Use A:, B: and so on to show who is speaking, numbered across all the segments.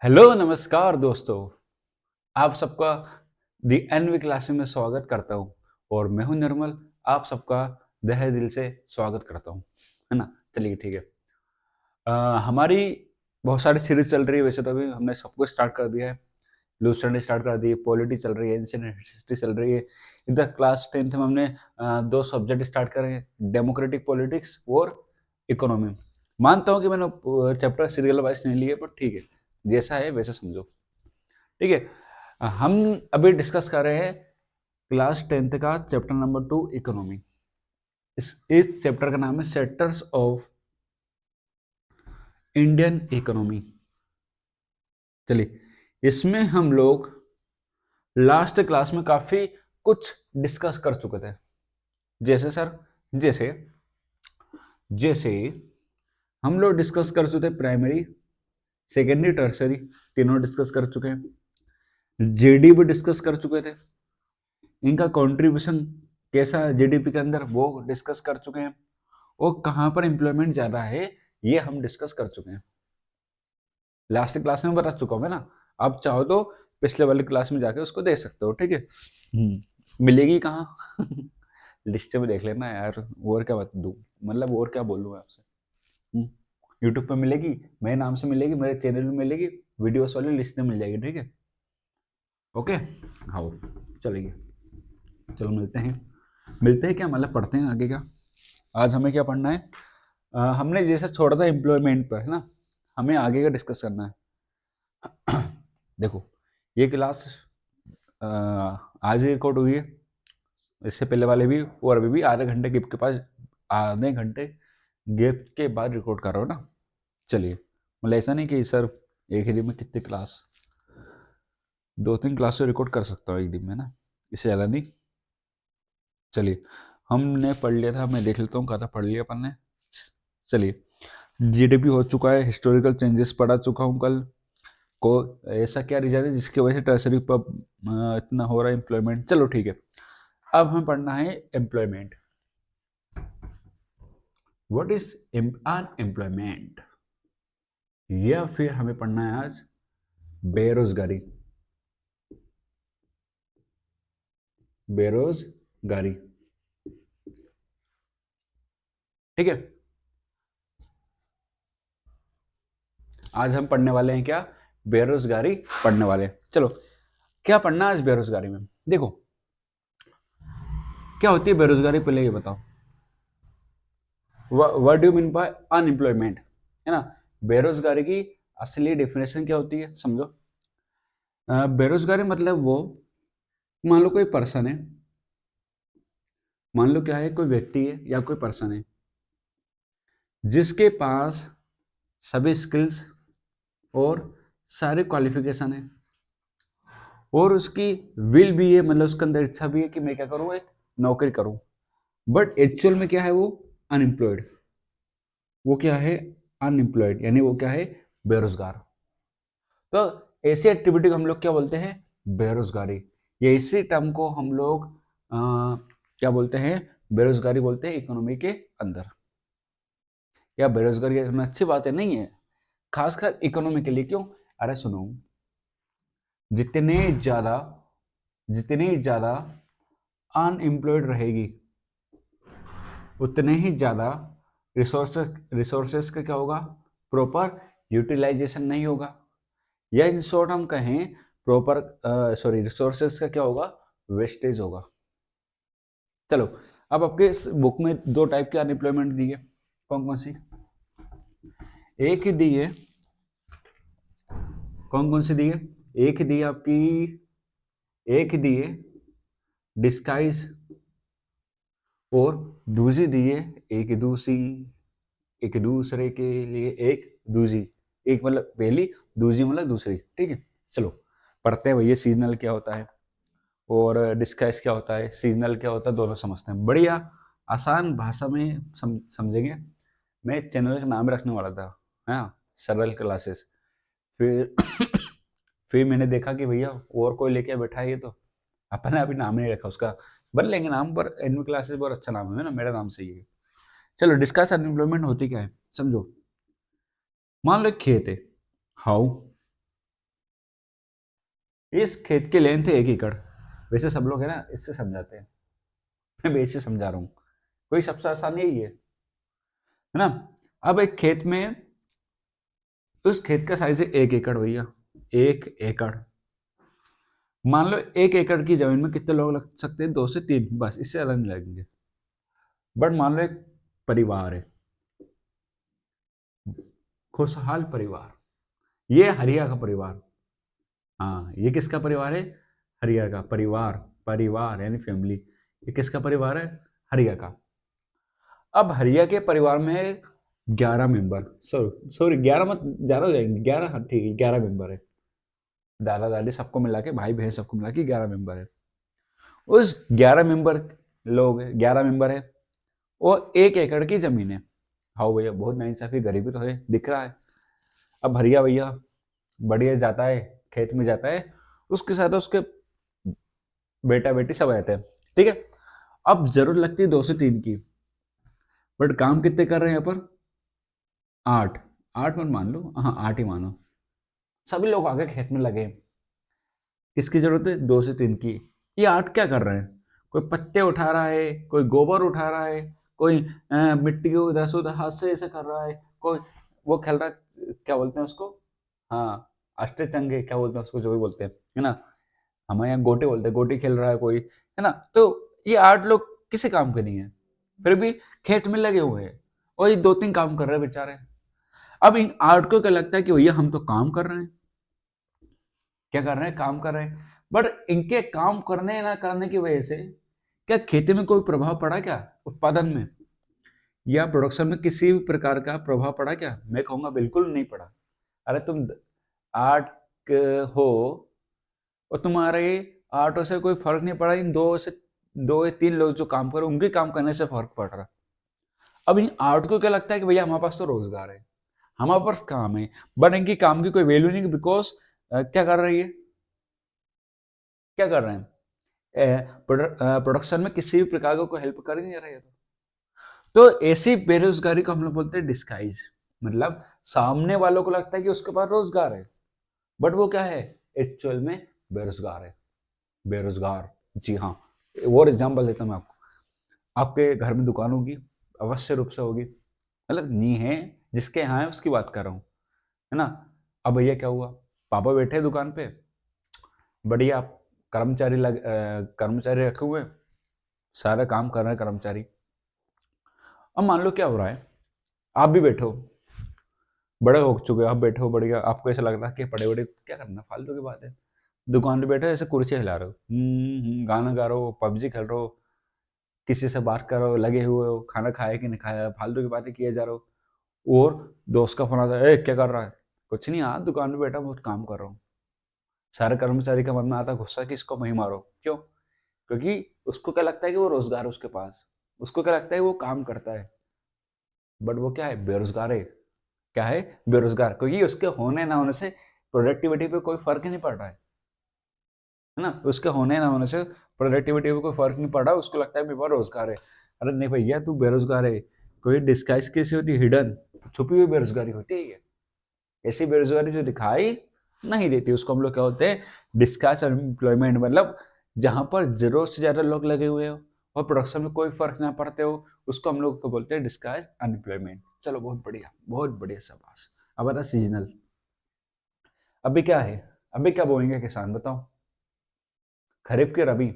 A: Hello नमस्कार दोस्तों। आप सबका दी एनवी क्लासेस में स्वागत करता हूँ और मैं हूँ निर्मल। आप सबका तहे दिल से स्वागत करता हूँ, है ना। चलिए ठीक है। हमारी बहुत सारी सीरीज चल रही है। वैसे तो अभी हमने सब कुछ स्टार्ट कर दिया है। लूज स्टडी स्टार्ट कर दी है, पॉलिटी चल रही है, एंशिएंट हिस्ट्री चल रही है। इधर क्लास 10th में हमने दो सब्जेक्ट स्टार्ट करे हैं, डेमोक्रेटिक पॉलिटिक्स और इकोनॉमी। मानता हूँ कि मैंने चैप्टर सीरियल वाइज नहीं लिए, पर ठीक है, जैसा है वैसे समझो। ठीक है। हम अभी डिस्कस कर रहे हैं क्लास 10th का चैप्टर नंबर 2 इकोनॉमी। इस चैप्टर का नाम है सेक्टर्स ऑफ इंडियन इकोनॉमी। चलिए, इसमें हम लोग लास्ट क्लास में काफी कुछ डिस्कस कर चुके थे। जैसे सर, जैसे जैसे हम लोग डिस्कस कर चुके थे प्राइमरी, सेकेंडरी, टर्सरी, तीनों डिस्कस कर चुके हैं। जीडी भी डिस्कस कर चुके थे। इनका कंट्रीब्यूशन कैसा है जीडीपी के अंदर वो डिस्कस कर चुके हैं। और कहाँ पर एम्प्लॉयमेंट ज्यादा है ये हम डिस्कस कर चुके हैं। लास्ट क्लास में बता चुका हूँ मैं ना। आप चाहो तो पिछले वाली क्लास में जाके उसको देख सकते हो। ठीक है। मिलेगी कहाँ? लिस्ट में देख लेना यार। और क्या बता दूँ, मतलब और क्या बोलूँ मैं आपसे। यूट्यूब पे मिलेगी, मेरे नाम से मिलेगी, मेरे चैनल में मिलेगी, वीडियोस वाली लिस्ट में मिल जाएगी। ठीक है, ओके। हाँ, चलेगी। चलो मिलते हैं क्या, मतलब पढ़ते हैं आगे क्या। आज हमें क्या पढ़ना है? हमने जैसे छोड़ा था एम्प्लॉयमेंट पर, है ना। हमें आगे का डिस्कस करना है। देखो, ये क्लास आज ही रिकॉर्ड हुई है। इससे पहले वाले भी और अभी भी आधे घंटे गैप के पास, आधे घंटे गैप के बाद रिकॉर्ड कर रहा हूँ ना। चलिए, मतलब ऐसा नहीं कि सर एक ही दिन में कितनी क्लास, 2-3 क्लास से रिकॉर्ड कर सकता हूँ एक दिन में ना, इससे ज़्यादा नहीं। चलिए, हमने पढ़ लिया था, मैं देख लेता हूँ कहा था पढ़ लिया अपन ने। चलिए, जीडीपी हो चुका है, हिस्टोरिकल चेंजेस पढ़ा चुका हूँ कल को। ऐसा क्या रीजन है जिसकी वजह से टर्सरी पर इतना हो रहा है एम्प्लॉयमेंट। चलो ठीक है, अब हमें पढ़ना है एम्प्लॉयमेंट। व्हाट इज अनएम्प्लॉयमेंट, या फिर हमें पढ़ना है आज बेरोजगारी। बेरोजगारी, ठीक है। आज हम पढ़ने वाले हैं क्या? बेरोजगारी पढ़ने वाले हैं। चलो, क्या पढ़ना है आज बेरोजगारी में? देखो, क्या होती है बेरोजगारी, पहले ये बताओ। What do you mean by unemployment, है ना। बेरोजगारी की असली डेफिनेशन क्या होती है, समझो। बेरोजगारी मतलब वो, मान लो कोई पर्सन है, मान लो क्या है, कोई व्यक्ति है या कोई पर्सन है जिसके पास सभी स्किल्स और सारे क्वालिफिकेशन है और उसकी विल भी है, मतलब उसके अंदर इच्छा भी है कि मैं क्या करूं, एक नौकरी करूं। बट एक्चुअल में क्या है, वो अनएम्प्लॉयड। वो क्या है? अनएम्प्लॉयड, यानी वो क्या है? बेरोजगार। तो ऐसी एक्टिविटी को हम लोग क्या बोलते हैं? बेरोजगारी। ये इसी टर्म को हम लोग क्या बोलते हैं? बेरोजगारी बोलते हैं इकोनॉमी के अंदर। या बेरोजगारी इसमें अच्छी बात है नहीं है, खासकर इकोनॉमी के लिए। क्यों? अरे सुनो, जितने ज्यादा जितनी ज्यादा अनएम्प्लॉयड रहेगी उतने ही ज्यादा रिसोर्सेस का क्या होगा? प्रॉपर यूटिलाइजेशन नहीं होगा। या इन शॉर्ट हम कहें, प्रॉपर सॉरी, रिसोर्सेस का क्या होगा? वेस्टेज होगा। चलो, अब आपके इस बुक में दो टाइप के अनएम्प्लॉयमेंट दी है। कौन कौन सी? एक ही दी है, कौन कौन सी दी है? एक ही दी है आपकी, एक ही दी है डिस्काइज, और दूसरी दी है एक दूसरी, एक दूसरे के लिए एक दूसरी। एक मतलब पहली, दूसरी मतलब दूसरी। ठीक है, चलो पढ़ते हैं भैया। सीजनल क्या होता है और डिस्काइज क्या होता है, सीजनल क्या होता है, दोनों समझते हैं। बढ़िया आसान भाषा में समझेंगे। मैं चैनल का नाम रखने वाला था, हाँ, सरल क्लासेस। फिर फिर मैंने देखा कि भैया और कोई लेके बैठा है, ये तो अपने अभी नाम नहीं रखा उसका। बदल लेंगे नाम, पर एनवी क्लासेस बहुत अच्छा नाम है ना, मेरा नाम सही है। चलो, डिस्कस अनएम्प्लॉयमेंट होती क्या है समझो। मान लो एक खेत है। हाउ? इस खेत की लेंथ है 1 एकड़। वैसे सब लोग है ना इससे समझाते हैं, मैं वैसे समझा रहा हूँ, कोई सबसे आसान यही है ना। अब एक खेत में, उस खेत का साइज है 1 एकड़ भैया, 1 एकड़। मान लो 1 एकड़ की जमीन में कितने लोग लग सकते हैं, 2 से 3, बस, इससे अलग नहीं लगेंगे। बट मान लो एक परिवार है, खुशहाल परिवार, ये हरिया का परिवार। हाँ, ये किसका परिवार है, हरिया का परिवार, परिवार यानी फैमिली। ये किसका परिवार है, हरिया का। अब हरिया के परिवार में 11 मेंबर, सॉरी 11 मत, ज्यादा हो जाएंगे, 11, हाँ ठीक है, 11 मेंबर है। दादा दादी सबको मिला के, भाई बहन सबको मिला के 11 मेंबर है। उस 11 मेंबर लोग, 11 मेंबर है, और 1 एकड़ की जमीन है। हाँ भैया, बहुत नाइंसाफी, गरीबी तो है, दिख रहा है। अब हरिया भैया बढ़िया जाता है, खेत में जाता है, उसके साथ उसके बेटा बेटी सब रहते हैं, ठीक है। अब जरूरत लगती है 2 से 3 की, बट काम कितने कर रहे हैं यहाँ पर, 8। 8 मत मान लो, हाँ 8 ही मानो। सभी लोग आगे खेत में लगे, किसकी जरूरत है, 2 से 3 की। ये 8 क्या कर रहे हैं, कोई पत्ते उठा रहा है, कोई गोबर उठा रहा है, कोई मिट्टी को इधर से उधर हाथ से ऐसे कर रहा है, कोई वो खेल रहा है, क्या बोलते हैं उसको, हाँ अष्टचंगे, क्या बोलते हैं उसको, जो भी बोलते हैं, है ना। हमारे यहाँ गोटे बोलते हैं, गोटी खेल रहा है कोई, है ना। तो ये 8 लोग किसी काम के नहीं है, फिर भी खेत में लगे हुए हैं, और ये 2-3 काम कर रहे हैं बेचारे। अब इन 8 को क्या लगता है कि भैया हम तो काम कर रहे हैं, क्या कर रहे हैं, काम कर रहे हैं, बट इनके काम करने ना करने की वजह से क्या खेती में कोई प्रभाव पड़ा क्या, उत्पादन में या प्रोडक्शन में किसी भी प्रकार का प्रभाव पड़ा क्या, मैं कहूंगा बिल्कुल नहीं पड़ा। अरे तुम 8 हो, और तुम्हारे 8 से कोई फर्क नहीं पड़ा, इन 2 या 3 लोग जो काम कर रहे हैं उनके काम करने से फर्क पड़ रहा। अब इन 8 को क्या लगता है कि भैया हमारे पास तो रोजगार है, हमारे पास काम है, बट इनकी काम की कोई वैल्यू नहीं, बिकॉज क्या कर रही है, क्या कर रहे हैं, प्रोडक्शन में किसी भी प्रकार का कोई हेल्प कर ही नहीं रहे। तो ऐसी बेरोजगारी को हम लोग बोलते हैं डिस्गाइज, मतलब सामने वालों को लगता है कि उसके पास रोजगार है, बट वो क्या है, एक्चुअल में बेरोजगार है, बेरोजगार। जी हाँ, और एग्जांपल देता हूँ मैं आपको, आपके घर में दुकान होगी, अवश्य रूप से होगी, मतलब नहीं है, जिसके यहाँ है उसकी बात कर रहा हूँ, है ना। अब भैया क्या हुआ, पापा बैठे हैं दुकान पे, बढ़िया, कर्मचारी रखे हुए हैं, सारा काम कर रहे हैं कर्मचारी। अब मान लो क्या हो रहा है, आप भी बैठो, बड़े हो चुके हो, आप बैठे हो बढ़िया, आपको ऐसा लग रहा है कि पड़े बड़े क्या करना, फालतू की बात है। दुकान पे बैठे ऐसे कुर्सी हिला रहे हो, गाना गा रहे हो, पबजी खेल रहे हो, किसी से बात कर रहे हो, लगे हुए हो, खाना खाया कि नहीं खाया, फालतू की बातें किए जा रहे हो। और दोस्त का फोन आता है, क्या कर रहा है, कुछ नहीं, हाँ दुकान पे बैठा बहुत काम कर रहा हूँ। सारे कर्मचारी का मन में आता गुस्सा कि इसको वहीं मारो, क्यों, क्योंकि उसको क्या लगता है कि वो रोजगार है उसके पास, उसको क्या लगता है वो काम करता है, बट वो क्या है, बेरोजगार है। क्या है, बेरोजगार, क्योंकि उसके होने ना होने से प्रोडक्टिविटी पे कोई फर्क ही नहीं पड़ रहा है ना, उसके होने ना होने से प्रोडक्टिविटी पे कोई फर्क नहीं पड़ रहा, उसको लगता है मेरे पास रोजगार है। अरे नहीं भैया, तू बेरोजगार है, कोई डिस्गाइज कैसी होती है, हिडन, छुपी हुई बेरोजगारी होती है ये। ऐसी बेरोजगारी जो दिखाई नहीं देती उसको हम लोग क्या बोलते हैं, डिस्गाइज अनएम्प्लॉयमेंट, मतलब जहां पर जरूरत से ज्यादा लोग लगे हुए हो और प्रोडक्शन में कोई फर्क ना पड़ते हो, उसको हम लोग को बोलते हैं डिस्गाइज अनएम्प्लॉयमेंट। चलो बहुत बढ़िया शाबाश। अब आता सीजनल, अभी क्या है, अभी क्या बोएंगे किसान बताओ, खरीफ के रबी,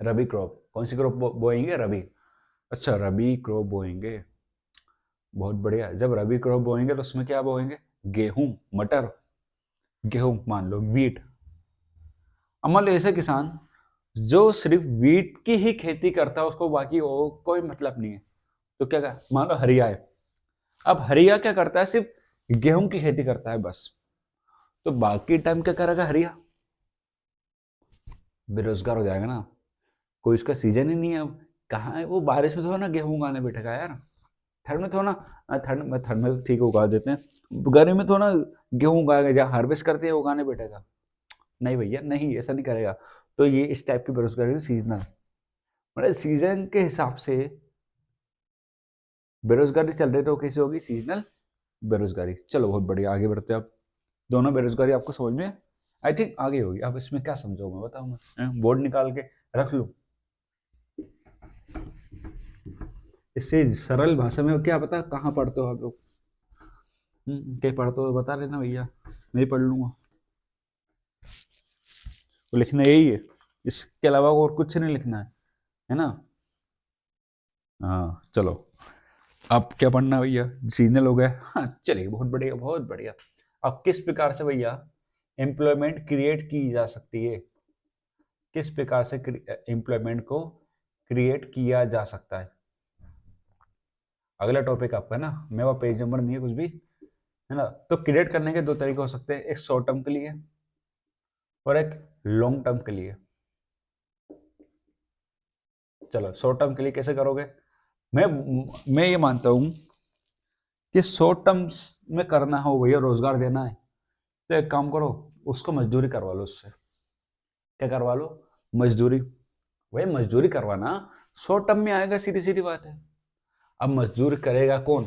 A: रबी क्रॉप, कौन सी क्रॉप बोएंगे, रबी। अच्छा रबी क्रॉप बोएंगे, बहुत बढ़िया। जब रबी क्रॉप बोएंगे तो उसमें क्या बोएंगे, गेहूं, मटर, गेहूं मान लो, वीट। अब मान लो ऐसे किसान जो सिर्फ वीट की ही खेती करता है, उसको बाकी वो कोई मतलब नहीं है, तो क्या कर, मान लो हरिया है, अब हरिया क्या करता है, सिर्फ गेहूं की खेती करता है बस, तो बाकी टाइम क्या करेगा हरिया, बेरोजगार हो जाएगा ना, कोई उसका सीजन ही नहीं है। अब कहाँ है वो, बारिश में थोड़ा ना गेहूं उगाने बैठेगा यार, ठंड में थोड़ा ना, ठंड में ठीक है उगा देते हैं, गर्मी में थोड़ा ना गेहूं उगाएगा, जहाँ हार्वेस्ट करते हैं उगाने बैठेगा, नहीं भैया नहीं, ऐसा नहीं करेगा। तो ये इस टाइप की बेरोजगारी सीजनल, मतलब सीजन के हिसाब से बेरोजगारी चल रही, तो कैसी होगी, सीजनल बेरोजगारी। चलो बहुत बढ़िया, आगे बढ़ते हैं आप, दोनों बेरोजगारी आपको समझ में आई थिंक आगे होगी। अब इसमें क्या समझाऊंगा बताओ, मैं बोर्ड निकाल के रख लूं? इससे सरल भाषा में क्या पता कहाँ पढ़ते हो आप लोग? कहीं पढ़ते हो तो बता लेना भैया, नहीं पढ़ लूंगा। तो लिखना यही है, इसके अलावा और कुछ नहीं लिखना है ना? हाँ चलो, अब क्या पढ़ना है भैया? सीजनल हो गया, हाँ चलिए, बहुत बढ़िया बहुत बढ़िया। अब किस प्रकार से भैया एम्प्लॉयमेंट क्रिएट की जा सकती है? किस प्रकार से एम्प्लॉयमेंट को क्रिएट किया जा सकता है? अगला टॉपिक आपका है ना, मेरा पेज नंबर नहीं है कुछ भी, है ना? तो क्रिएट करने के दो तरीके हो सकते हैं, एक शॉर्ट टर्म के लिए और एक लॉन्ग टर्म के लिए। चलो शॉर्ट टर्म के लिए कैसे करोगे? मैं मैं ये मानता हूं कि शॉर्ट टर्म्स में करना हो भैया, रोजगार देना है, तो एक काम करो, उसको मजदूरी करवा लो उससे। क्या करवा लो? मजदूरी। वही मजदूरी करवाना शॉर्ट टर्म में आएगा, सीधी सीधी बात है। अब मजदूरी करेगा कौन?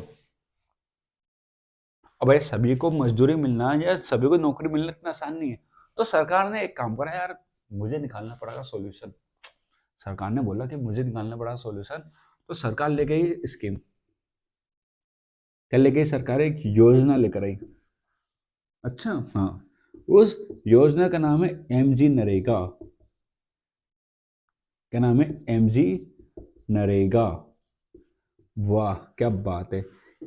A: अब भाई सभी को मजदूरी मिलना या सभी को नौकरी मिलना इतना आसान नहीं है। तो सरकार ने एक काम करा यार, मुझे निकालना पड़ेगा सॉल्यूशन। सरकार ने बोला कि मुझे निकालना पड़ेगा सॉल्यूशन, तो सरकार ले गई स्कीम। क्या लेके आई सरकार? एक योजना लेकर आई। अच्छा हाँ, उस योजना का नाम है एमजी नरेगा। क्या नाम है? एमजी नरेगा। वाह क्या बात है।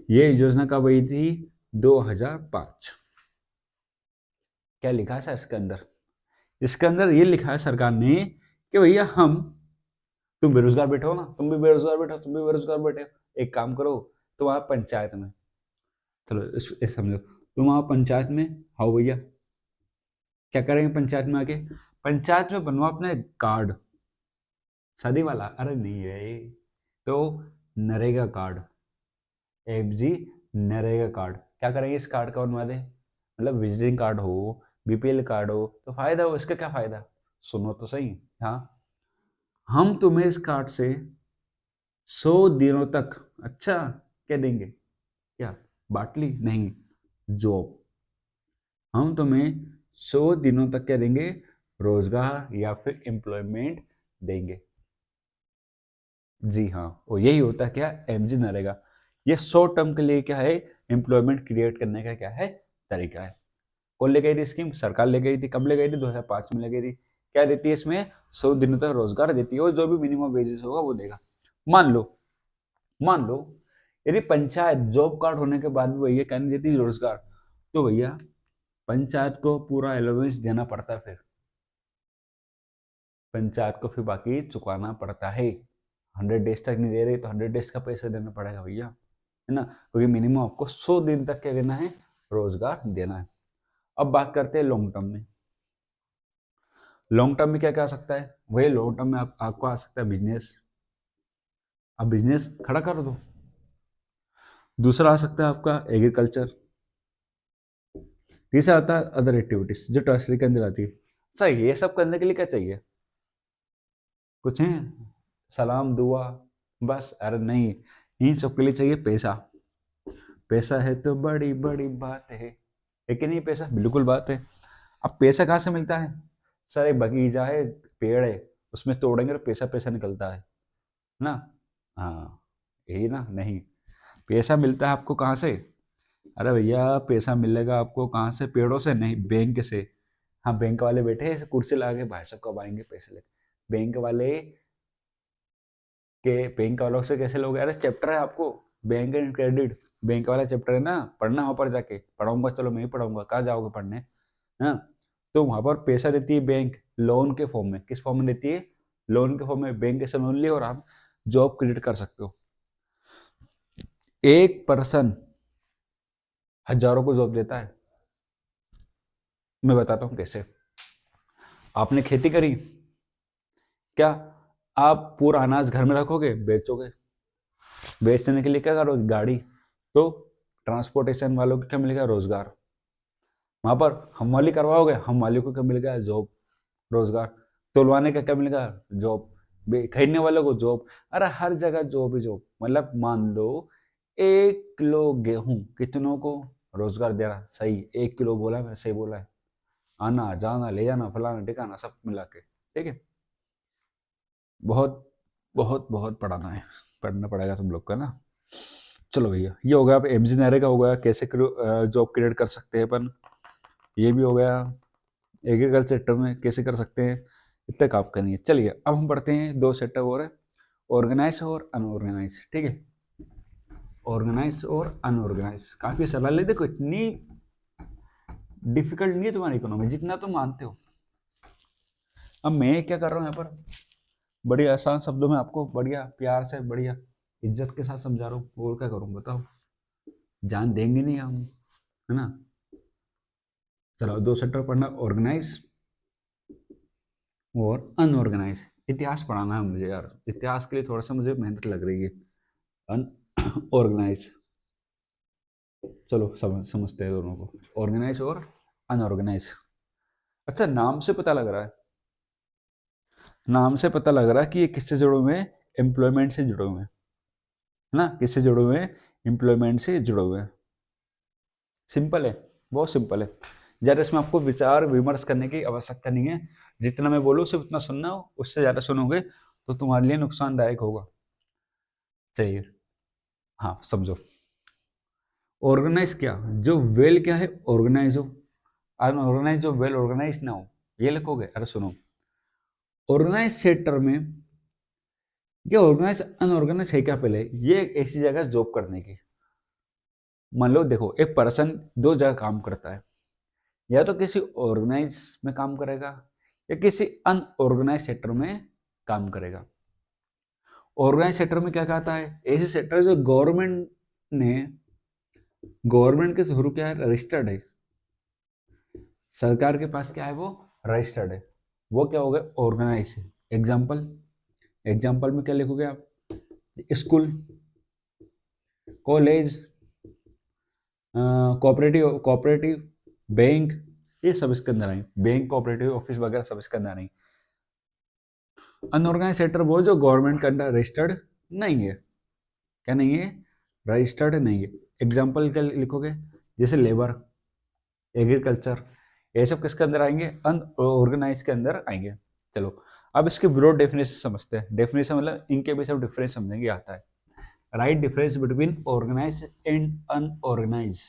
A: ये योजना कब आई थी? 2005। क्या लिखा है सर इसके अंदर? इसके अंदर ये लिखा है सरकार ने कि भैया हम, तुम बेरोजगार बैठे हो ना, तुम भी बेरोजगार बैठे हो, तुम भी बेरोजगार बैठे हो, एक काम करो, तुम आप पंचायत में, चलो इस समझो, तुम आओ पंचायत में, आओ भैया, क्या करेंगे पंचायत में आके? पंचायत में बनवा अपना एक कार्ड, शादी वाला, अरे नहीं है, तो नरेगा कार्ड, एफजी नरेगा कार्ड। क्या करेंगे इस कार्ड का बनवा दे, मतलब विजिटिंग कार्ड हो, बीपीएल कार्ड हो, तो फायदा हो, इसका क्या फायदा? सुनो तो सही। हाँ, हम तुम्हें इस कार्ड से 100 दिनों तक, अच्छा क्या देंगे? क्या बाटली? नहीं, जॉब। हम तुम्हें 100 दिनों तक क्या देंगे? रोजगार या फिर एम्प्लॉयमेंट देंगे। जी हाँ, वो यही होता है क्या? एमजी नरेगा। ये शॉर्ट टर्म के लिए क्या है? एम्प्लॉयमेंट क्रिएट करने का क्या है? तरीका है। कौन ले गई थी स्कीम? सरकार ले गई थी। कब ले गई थी? 2005 में ले गई थी। क्या देती है इसमें? 100 दिनों तक रोजगार देती है, और जो भी मिनिमम वेजेस होगा वो देगा। मान लो, मान लो यदि पंचायत जॉब कार्ड होने के बाद भी भैया क्या नहीं देती? रोजगार, तो भैया पंचायत को पूरा अलाउंस देना पड़ता है। फिर पंचायत को फिर बाकी चुकाना पड़ता है। 100 डेज तक नहीं दे रही तो 100 डेज का पैसा देना पड़ेगा भैया, है ना? क्योंकि मिनिमम आपको 100 दिन तक क्या देना है? रोजगार देना है। अब बात करते हैं लॉन्ग टर्म में। लॉन्ग टर्म में क्या क्या आ सकता है? वही लॉन्ग टर्म में आपको आ सकता है बिजनेस। अब बिजनेस खड़ा कर दो। दूसरा आ सकता है आपका एग्रीकल्चर। तीसरा आता है अदर एक्टिविटीज, जो टर्सरी के अंदर आती है। सही, ये सब करने के लिए क्या चाहिए? कुछ है? सलाम दुआ बस? अरे नहीं, इन सब के लिए चाहिए पैसा। पैसा है तो बड़ी बड़ी बात है कि नहीं? पैसा बिल्कुल बात है। अब पैसा कहाँ से मिलता है? सर एक बगीचा है, पेड़ है, उसमें तोड़ेंगे तो पैसा पैसा निकलता है ना? हाँ, यही ना? नहीं, पैसा मिलता है आपको कहाँ से? अरे भैया पैसा मिलेगा आपको कहाँ से? पेड़ों से नहीं, बैंक से। हाँ, बैंक वाले बैठे हैं कुर्सी लगा के, भाई साहब कब आएंगे पैसे लेके? बैंक वाले के, बैंक वालों से कैसे लोग? अरे चैप्टर है आपको, बैंक एंड क्रेडिट, बैंक वाला चैप्टर है ना, पढ़ना वहाँ पर जाके। पढ़ाऊंगा, चलो मैं ही पढ़ाऊंगा, कहाँ जाओगे पढ़ने? हाँ, तो वहां पर पैसा देती है बैंक, लोन के फॉर्म में। किस फॉर्म में देती है? लोन के फॉर्म में। बैंक से लोन लिया और आप जॉब क्रिएट कर सकते हो। एक पर्सन हजारों को जॉब देता है। मैं बताता हूँ कैसे। आपने खेती करी, क्या आप पूरा अनाज घर में रखोगे? बेचोगे। बेचने के लिए क्या करोगे? गाड़ी। तो ट्रांसपोर्टेशन वालों को क्या मिलेगा? रोजगार। वहां पर हम वाली करवाओगे, हम वाले को क्या मिलेगा? जॉब, रोजगार। तुलवाने का क्या मिलेगा? जॉब। खरीदने वालों को जॉब। अरे हर जगह जॉब ही जॉब। मतलब मान लो 1 किलो गेहूं कितनों को रोजगार दे रहा? सही, 1 किलो बोला, मैं सही बोला है? आना जाना ले जाना फलाना ठिकाना सब मिला के, ठीक है। बहुत बहुत बहुत पढ़ना पड़ेगा तुम लोग का ना। चलो भैया, ये हो गया। अब इंजीनियरिंग का हो गया, कैसे जॉब क्रिएट कर सकते हैं अपन। ये भी हो गया, एग्रीकल्चर सेक्टर में कैसे कर सकते हैं, इतने काम करनी है। चलिए अब हम पढ़ते हैं दो सेक्टर और है, ऑर्गेनाइज और अनऑर्गेनाइज, ठीक है। ऑर्गेनाइज और अनऑर्गेनाइज काफी सरल है, देखो इतनी डिफिकल्ट नहीं है तुम्हारी इकोनॉमी जितना तुम मानते हो। अब मैं क्या कर रहा हूँ यहाँ पर, बड़ी आसान शब्दों में आपको बढ़िया प्यार से बढ़िया इज्जत के साथ समझा रहा हूँ, और क्या करूँ बताओ, जान देंगे नहीं हम, है ना। चलो दो सेक्टर पढ़ना, ऑर्गेनाइज और अनऑर्गेनाइज। इतिहास पढ़ाना है मुझे यार, इतिहास के लिए थोड़ा सा मुझे मेहनत लग रही है। अनऑर्गेनाइज, चलो समझते हैं दोनों को, ऑर्गेनाइज और अनऑर्गेनाइज। अच्छा नाम से पता लग रहा है, नाम से पता लग रहा है कि ये किससे जुड़े हुए हैं, एम्प्लॉयमेंट से जुड़े हुए हैं, है ना। किससे जुड़े हुए हैं, एम्प्लॉयमेंट से जुड़े हुए हैं। सिंपल है, बहुत सिंपल है। ज़्यादा इसमें आपको विचार विमर्श करने की आवश्यकता नहीं है, जितना मैं बोलूँ सिर्फ उतना सुनना हो, उससे ज़्यादा सुनोगे तो तुम्हारे लिए नुकसानदायक होगा। चलिए हाँ समझो, ऑर्गेनाइज क्या, जो वेल क्या है ऑर्गेनाइज हो, अनऑर्गेनाइज जो वेल ऑर्गेनाइज ना हो, ये लिखोगे। अरे सुनो, ऑर्गेनाइज सेक्टर में ये ऑर्गेनाइज अनऑर्गेनाइज है क्या, पहले ये एक ऐसी जगह जॉब करने की। मान लो देखो, एक पर्सन दो जगह काम करता है, या तो किसी ऑर्गेनाइज में काम करेगा या किसी अनऑर्गेनाइज सेक्टर में काम करेगा। ऑर्गेनाइज सेक्टर में क्या कहता है, ऐसे सेक्टर जो ने गवर्नमेंट के थ्रू क्या है, रजिस्टर्ड है, सरकार के पास क्या है वो रजिस्टर्ड है, वो क्या हो गया ऑर्गेनाइज है। एग्जाम्पल, एग्जाम्पल में क्या लिखोगे आप, school, college, cooperative cooperative bank, ये सब इसके अंदर आएंगे, बैंक कोऑपरेटिव ऑफिस वगैरह सब इसके अंदर आएंगे। अनऑर्गेनाइज सेक्टर वो जो गवर्नमेंट के अंडर रजिस्टर्ड नहीं है, क्या नहीं है, रजिस्टर्ड नहीं है। एग्जाम्पल क्या लिखोगे, जैसे लेबर, एग्रीकल्चर, ये सब किसके अंदर आएंगे, अनऑर्गेनाइज के अंदर आएंगे। चलो अब इसके ब्रॉड डेफिनेशन समझते हैं। डेफिनेशन मतलब इनके बीच सब डिफरेंस समझेंगे, आता है right difference between organise and unorganise.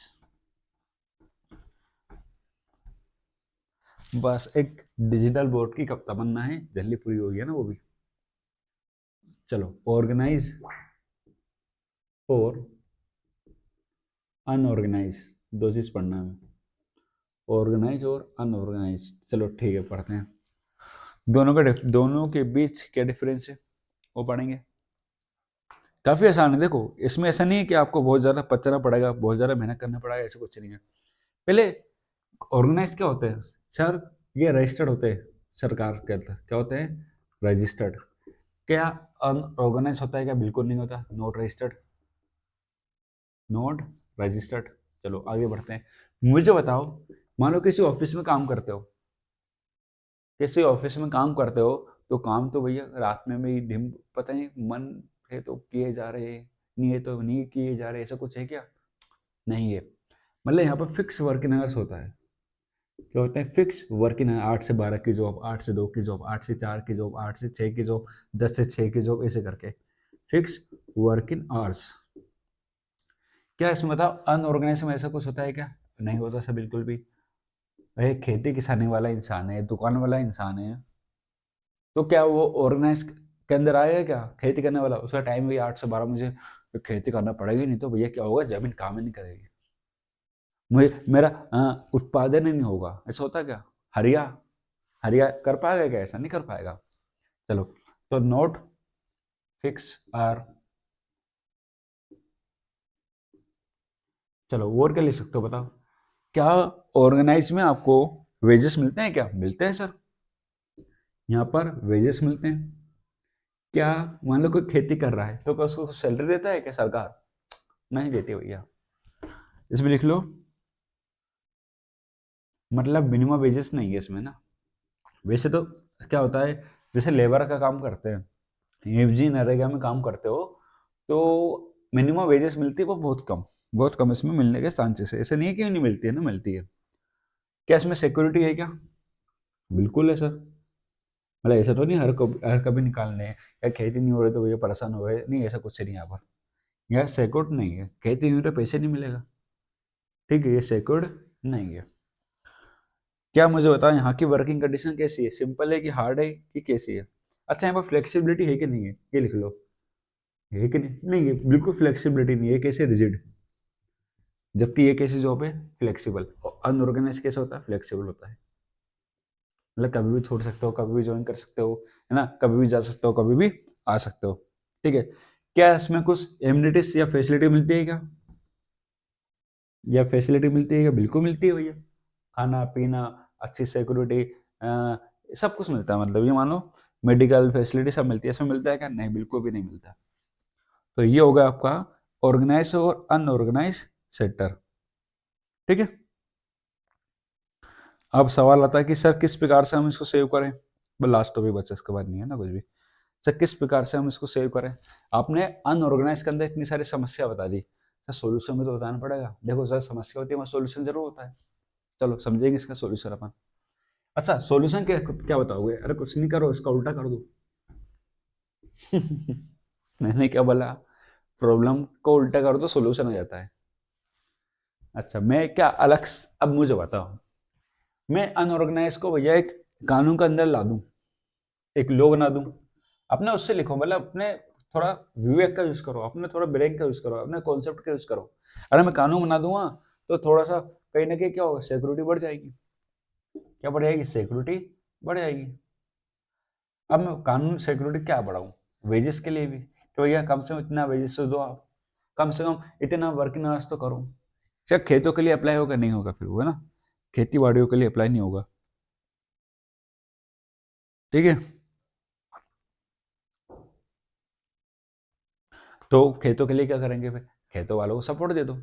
A: बस एक डिजिटल बोर्ड की कब तमन्ना है, जल्दी पूरी हो गई है ना वो भी। चलो ऑर्गेनाइज और अनऑर्गेनाइज, दो चीज पढ़ना है, ऑर्गेनाइज और अनऑर्गेनाइज। चलो ठीक है पढ़ते हैं, दोनों के बीच क्या डिफरेंस है वो पढ़ेंगे। काफी आसान है, देखो इसमें ऐसा नहीं है कि आपको बहुत ज्यादा पचना पड़ेगा, बहुत ज्यादा मेहनत करना पड़ेगा, ऐसा कुछ नहीं है। पहले ऑर्गेनाइज क्या होते हैं सर, ये रजिस्टर्ड होते हैं सरकार के अंदर, क्या होते हैं रजिस्टर्ड। क्या अनऑर्गेनाइज होता है क्या, बिल्कुल नहीं होता, नॉट रजिस्टर्ड, नॉट रजिस्टर्ड। चलो आगे बढ़ते हैं, मुझे बताओ, मान लो किसी ऑफिस में काम करते हो, किसी ऑफिस में काम करते हो, तो काम तो भैया रात में भी दिन पता नहीं मन है तो किए जा रहे हैं, नहीं है तो नहीं किए जा रहे, ऐसा कुछ है क्या, नहीं है। मतलब यहाँ पर फिक्स वर्किंग आवर्स होता है, क्या होता है फिक्स वर्किंग आवर, 8 से 12 की जॉब, 8 से 2 की जॉब, 8 से 4 की जॉब, 8 से 6 की जॉब, 10 से 6 की जॉब, ऐसे करके फिक्स वर्किंग आवर्स। क्या इसमें बताओ अनऑर्गेनाइज में ऐसा कुछ होता है क्या, नहीं होता सर बिल्कुल भी। भाई खेती किसानी वाला इंसान है, दुकान वाला इंसान है, तो क्या वो ऑर्गेनाइज के अंदर आएगा क्या, खेती करने वाला उसका टाइम भी 8 से 12, मुझे खेती करना पड़ेगी, नहीं तो भैया क्या होगा जमीन काम ही नहीं करेगी, मुझे मेरा उत्पादन ही नहीं होगा, ऐसा होता है क्या। हरिया हरिया कर पाएगा क्या, ऐसा नहीं कर पाएगा। चलो तो नोट फिक्स आर, चलो और क्या लिख सकते हो बताओ, क्या ऑर्गेनाइज में आपको वेजेस मिलते हैं क्या, मिलते हैं सर, यहाँ पर वेजेस मिलते हैं। क्या मान लो कोई खेती कर रहा है तो क्या उसको सैलरी देता है क्या सरकार, नहीं देती भैया। इसमें लिख लो, मतलब मिनिमम वेजेस नहीं है इसमें ना। वैसे तो क्या होता है, जैसे लेबर का काम करते हैं, एफजी नरेगा में काम करते हो, तो मिनिमम वेजेस मिलती है वो बहुत कम, बहुत कम इसमें मिलने के चांसेस है, ऐसे नहीं है कि नहीं मिलती है ना, मिलती है। क्या इसमें सिक्योरिटी है क्या? बिल्कुल है सर। मतलब ऐसा तो नहीं हर कभी निकालने हैं या खेती नहीं हो रही तो भैया परेशान हो रहे, नहीं ऐसा कुछ नहीं यहाँ पर। यह सिक्योर्ड नहीं है, खेती नहीं हो रही पैसे नहीं मिलेगा, ठीक है, ये सिक्योर्ड नहीं है। क्या मुझे बताओ यहाँ की वर्किंग कंडीशन कैसी है, सिंपल है कि हार्ड है कि कैसी है? अच्छा, यहाँ पर फ्लेक्सिबिलिटी है कि नहीं है, ये लिख लो। है कि नहीं? नहीं है, बिल्कुल फ्लेक्सिबिलिटी नहीं है, कैसे रिजिड। जबकि ये कैसी जॉब है, फ्लेक्सिबल। और अनऑर्गेनाइज कैसे होता है, फ्लेक्सिबल होता है। मतलब कभी भी छोड़ सकते हो, कभी भी ज्वाइन कर सकते हो, है ना, कभी भी जा सकते हो, कभी भी आ सकते हो, ठीक है। क्या इसमें कुछ एमिनिटीज या फैसिलिटी मिलती है क्या? या फैसिलिटी मिलती है क्या? बिल्कुल मिलती है भैया। खाना पीना, अच्छी सिक्योरिटी, सब कुछ मिलता है। मतलब ये मान लो मेडिकल फैसिलिटी सब मिलती है, इसमें मिलता है क्या? नहीं, बिल्कुल भी नहीं मिलता। तो ये होगा आपका ऑर्गेनाइज और अनऑर्गेनाइज सेक्टर, ठीक है। अब सवाल आता है कि सर किस प्रकार से हम इसको सेव करें। लास्ट टॉपिक बच्चे, इसके बाद नहीं है ना कुछ भी। सर किस प्रकार से हम इसको सेव करें? आपने अनऑर्गेनाइज के अंदर इतनी सारी समस्या बता दी, सर सोल्यूशन भी तो बताना पड़ेगा। देखो सर, समस्या होती है वहाँ सोल्यूशन जरूर होता है। चलो समझेंगे इसका सोल्यूशन अपन। अच्छा, सॉल्यूशन क्या क्या बताओगे? अरे कुछ नहीं करो, इसका उल्टा कर दो। मैंने क्या बोला? प्रॉब्लम को उल्टा कर दो, सॉल्यूशन हो जाता है। अच्छा, मैं क्या अलग अब मुझे बताओ, मैं अनऑर्गेनाइज को भैया एक कानून के अंदर ला दूं, एक लॉ बना दूं, अपने उससे लिखो, मतलब अपने थोड़ा विवेक का यूज करो, अपने थोड़ा ब्रेन का यूज करो, अपने कॉन्सेप्ट का यूज करो। अरे मैं कानून बना दूंगा तो थोड़ा सा कहीं ना कहीं क्या होगा, सिक्योरिटी बढ़ जाएगी। क्या बढ़ जाएगी? सिक्योरिटी बढ़ जाएगी। अब मैं कानून सिक्योरिटी क्या बढ़ाऊं? वेजेस के लिए भी, तो भैया कम से कम इतना वेजेस तो दो आप, कम से कम इतना वर्किंग आवर्स तो करो। क्या खेतों के लिए अप्लाई होगा? नहीं होगा, फिर वो है ना, खेती बाड़ियों के लिए अप्लाई नहीं होगा, ठीक है। तो खेतों के लिए क्या करेंगे फिर? खेतों वालों को सपोर्ट दे दो,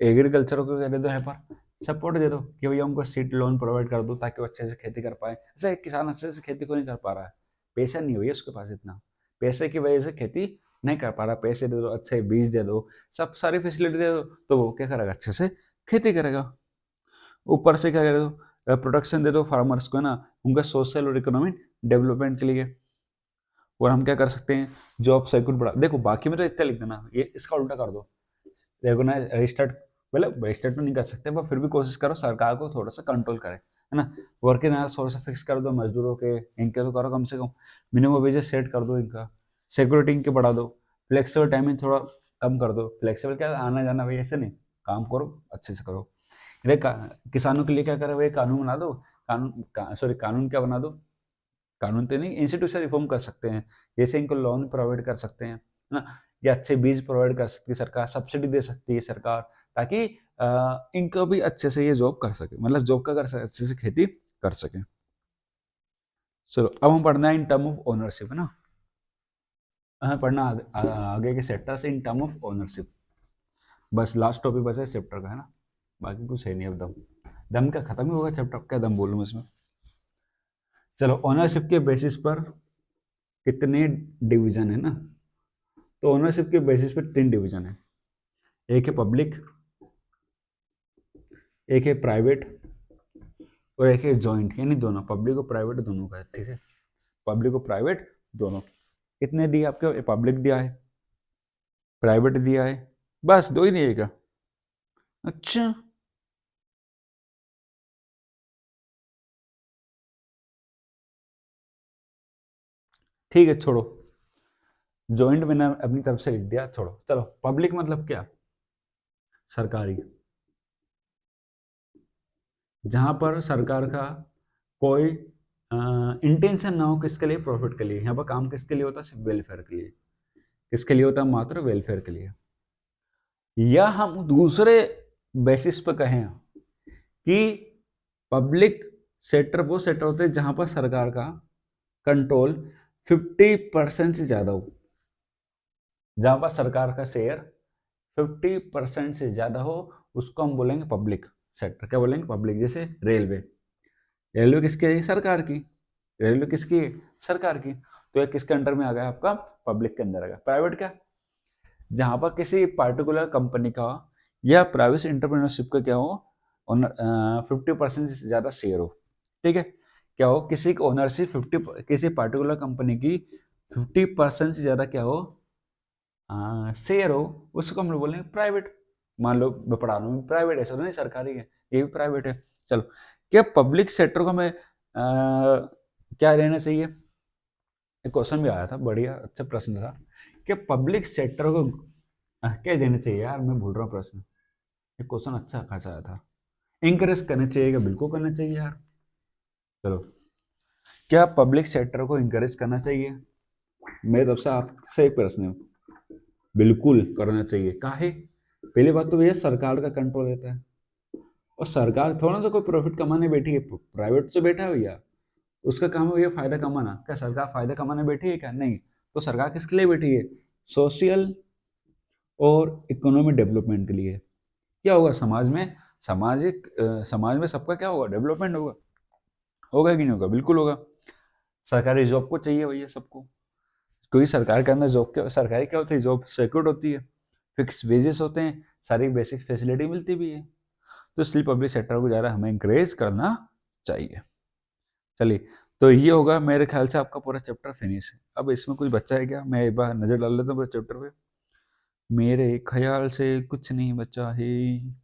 A: एग्रीकल्चर को कह दो, यहाँ पर सपोर्ट दे दो कि भैया उनको सीड लोन प्रोवाइड कर दो ताकि वो अच्छे से खेती कर पाए। ऐसा एक किसान अच्छे से खेती को नहीं कर पा रहा है, पैसा नहीं हुई है उसके पास इतना, पैसे की वजह से खेती नहीं कर पा रहा, पैसे दे दो, अच्छे बीज दे दो, सब सारी फैसिलिटी दे दो, तो वो क्या करेगा, अच्छे से खेती करेगा। ऊपर से क्या कर दो, प्रोटेक्शन दे दो फार्मर्स को, है ना, उनका सोशल और इकोनॉमिक डेवलपमेंट के लिए। और हम क्या कर सकते हैं, जॉब साइकिल बढ़ा, देखो बाकी में तो इतना लिख देना, ये इसका उल्टा कर दो, रेगुनाइज रजिस्टर्ड, मतलब रजिस्टर्ड तो नहीं कर सकते पर फिर भी कोशिश करो सरकार को थोड़ा सा कंट्रोल करे, है ना। वर्किंग आवर्स थोड़ा सा फिक्स कर दो मजदूरों के, इनके तो करो कम से कम, मिनिमम वेजेस सेट कर दो इनका, सिक्योरिटी इनके बढ़ा दो, फ्लेक्सिबल टाइमिंग थोड़ा कम कर दो। फ्लेक्सिबल क्या, आना जाना भाई ऐसे नहीं, काम करो अच्छे से करो। इधर किसानों के लिए क्या करे भाई, कानून बना दो, सॉरी कानून क्या बना दो, कानून तो नहीं, इंस्टीट्यूशन रिफॉर्म कर सकते हैं, जैसे इनको लोन प्रोवाइड कर सकते हैं, है ना, या अच्छे बीज प्रोवाइड कर सकती है सरकार, सब्सिडी दे सकती है सरकार, ताकि इनको भी अच्छे से ये जॉब कर सके, मतलब जॉब का कर सके, अच्छे से खेती कर सके। चलो अब हम पढ़ना है इन टर्म ऑफ ओनरशिप, है ना, हमें पढ़ना आगे के sectors in term of ownership. बस लास्ट टॉपिक बचा है चैप्टर का, है ना, बाकी कुछ है नहीं अब। दम दम का खत्म ही होगा चैप्टर, क्या दम बोलूँ मैं इसमें। चलो, ओनरशिप के बेसिस पर कितने डिवीजन है ना, तो ओनरशिप के बेसिस पे 3 डिवीजन है, एक है पब्लिक, एक है प्राइवेट, और एक है जॉइंट, यानी दोनों, पब्लिक और प्राइवेट दोनों का है, ठीक है, पब्लिक और प्राइवेट दोनों। कितने दिए आपके? पब्लिक दिया है, प्राइवेट दिया है, बस दो ही नहीं है क्या? अच्छा, ठीक है, छोड़ो, जॉइंट मैंने अपनी तरफ से लिख दिया, छोड़ो। चलो, पब्लिक मतलब क्या? सरकारी, जहां पर सरकार का कोई इंटेंशन ना हो, किसके लिए? प्रॉफिट के लिए। यहाँ पर काम किसके लिए होता है? सिर्फ वेलफेयर के लिए। किसके लिए होता है? मात्र वेलफेयर के लिए। या हम दूसरे बेसिस पर कहें कि पब्लिक सेक्टर वो सेक्टर होते हैं जहां पर सरकार का कंट्रोल 50% से ज्यादा हो, जहां पर सरकार का शेयर 50% से ज्यादा हो, उसको हम बोलेंगे पब्लिक सेक्टर। क्या बोलेंगे? पब्लिक। जैसे रेलवे, रेलवे किसकी है? सरकार की। रेलवे किसकी है? सरकार की। तो ये किसके अंडर में आ गया? आपका पब्लिक के अंदर आ गया। प्राइवेट क्या? जहां पर किसी पार्टिकुलर कंपनी का या प्राइवेट एंटरप्रेन्योरशिप का क्या हो, ओनर 50% से ज़्यादा शेयर हो, ठीक है। क्या हो, किसी की ओनरशिप 50, किसी पर्टिकुलर कंपनी की 50% से ज़्यादा क्या हो, शेयर हो, उसको हम लोग बोलेंगे प्राइवेट। मान लो मैं पढ़ा रहा हूँ प्राइवेट, ऐसा तो नहीं सरकारी है, ये भी प्राइवेट है। चलो, क्या पब्लिक सेक्टर को हमें क्या रहना चाहिए, एक क्वेश्चन भी आया था, बढ़िया अच्छा प्रश्न था, कि पब्लिक सेक्टर को क्या देना चाहिए, यार मैं भूल रहा हूँ प्रश्न, एक क्वेश्चन अच्छा खासा आया था, इंकरेज करना चाहिए क्या, बिल्कुल करना चाहिए यार। चलो, क्या पब्लिक सेक्टर को इंकरेज करना चाहिए, मेरे तरफ से आपसे एक प्रश्न है, बिल्कुल करना चाहिए। काहे, पहली बात तो भैया सरकार का कंट्रोल रहता है, और सरकार थोड़ा सा कोई प्रॉफिट कमाने बैठी है, प्राइवेट तो बैठा है भैया, उसका काम है भैया फायदा कमाना। क्या सरकार फायदा कमाने बैठी है क्या, नहीं। तो सरकार किसके लिए बैठी है, सोशल और इकोनॉमिक डेवलपमेंट के लिए। क्या होगा समाज में, समाज में सबका क्या होगा, डेवलपमेंट होगा, होगा कि नहीं होगा, बिल्कुल होगा। सरकारी जॉब को चाहिए भैया सबको, क्योंकि सरकार के अंदर जॉब, क्या सरकारी क्या होती है, जॉब सिक्योर्ड होती है, फिक्स वेजेस होते हैं, सारी बेसिक फैसिलिटी मिलती भी है। तो इसलिए पब्लिक सेक्टर को ज़्यादा हमें इंकरेज करना चाहिए। चलिए, तो ये होगा मेरे ख्याल से आपका पूरा चैप्टर फिनिश है। अब इसमें कुछ बच्चा है क्या, मैं एक बार नज़र डाल लेता हूँ पूरे चैप्टर पे। मेरे ख्याल से कुछ नहीं बचा है,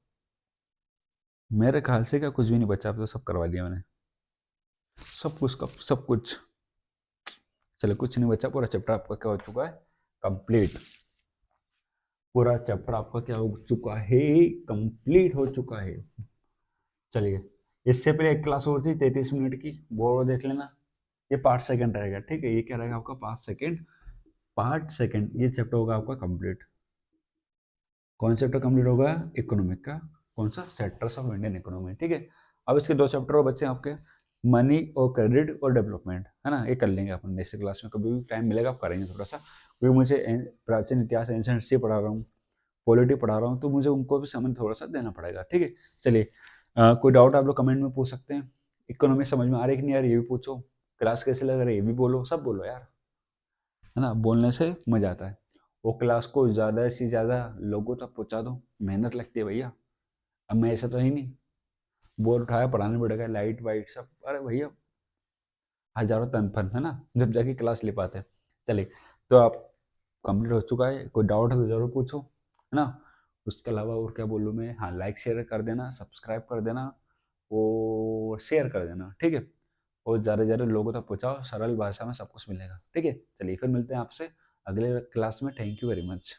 A: मेरे ख्याल से क्या कुछ भी नहीं बचा, अब तो सब करवा दिया मैंने, सब कुछ सब कुछ। चलो, कुछ नहीं बचा, पूरा चैप्टर आपका क्या हो चुका है, कंप्लीट। पूरा चैप्टर आपका क्या हो चुका है, कंप्लीट हो चुका है। चलिए, इससे पहले एक क्लास और थी 33 मिनट की, वो देख लेना। ये पार्ट सेकंड रहेगा, ठीक है, ये क्या रहेगा आपका पार्ट सेकंड, ये चैप्टर होगा आपका कंप्लीट। कौन चैप्टर कंप्लीट होगा, इकोनॉमिक का, कौन सा, सेक्टर्स ऑफ इंडियन इकोनॉमी, ठीक है। अब इसके दो चैप्टर और बच्चे हैं आपके, मनी और क्रेडिट और डेवलपमेंट, है ना, ये कर लेंगे अपन नेक्स्ट क्लास में, कभी भी टाइम मिलेगा आप करेंगे थोड़ा सा, क्योंकि मुझे प्राचीन इतिहास, एंशिएंट हिस्ट्री पढ़ा रहा हूँ, पॉलिटी पढ़ा रहा हूँ, तो मुझे उनको भी समय थोड़ा सा देना पड़ेगा, ठीक है। चलिए, कोई डाउट आप लोग कमेंट में पूछ सकते हैं, इकोनॉमी समझ में आ रही कि नहीं आ रही, ये भी पूछो, क्लास कैसे लग रहा है ये भी बोलो, सब बोलो यार, है ना, बोलने से मजा आता है। वो क्लास को ज़्यादा से ज़्यादा लोगों तक पहुँचा दो, मेहनत लगती है भैया। अब मैं ऐसा तो ही नहीं, बोर्ड उठाया पढ़ाने पड़ेगा, लाइट वाइट सब, अरे भैया हजारों तनफन, है ना, जब जाके क्लास ले पाते हैं। चलिए, तो आप कंप्लीट हो चुका है, कोई डाउट है तो ज़रूर पूछो, है ना। उसके अलावा और क्या बोलूँ मैं, हाँ, लाइक शेयर कर देना, सब्सक्राइब कर देना और शेयर कर देना, ठीक है। और ज़्यादा से ज़्यादा लोगों तक पहुँचाओ, सरल भाषा में सब कुछ मिलेगा, ठीक है। चलिए, फिर मिलते हैं आपसे अगले क्लास में, थैंक यू वेरी मच।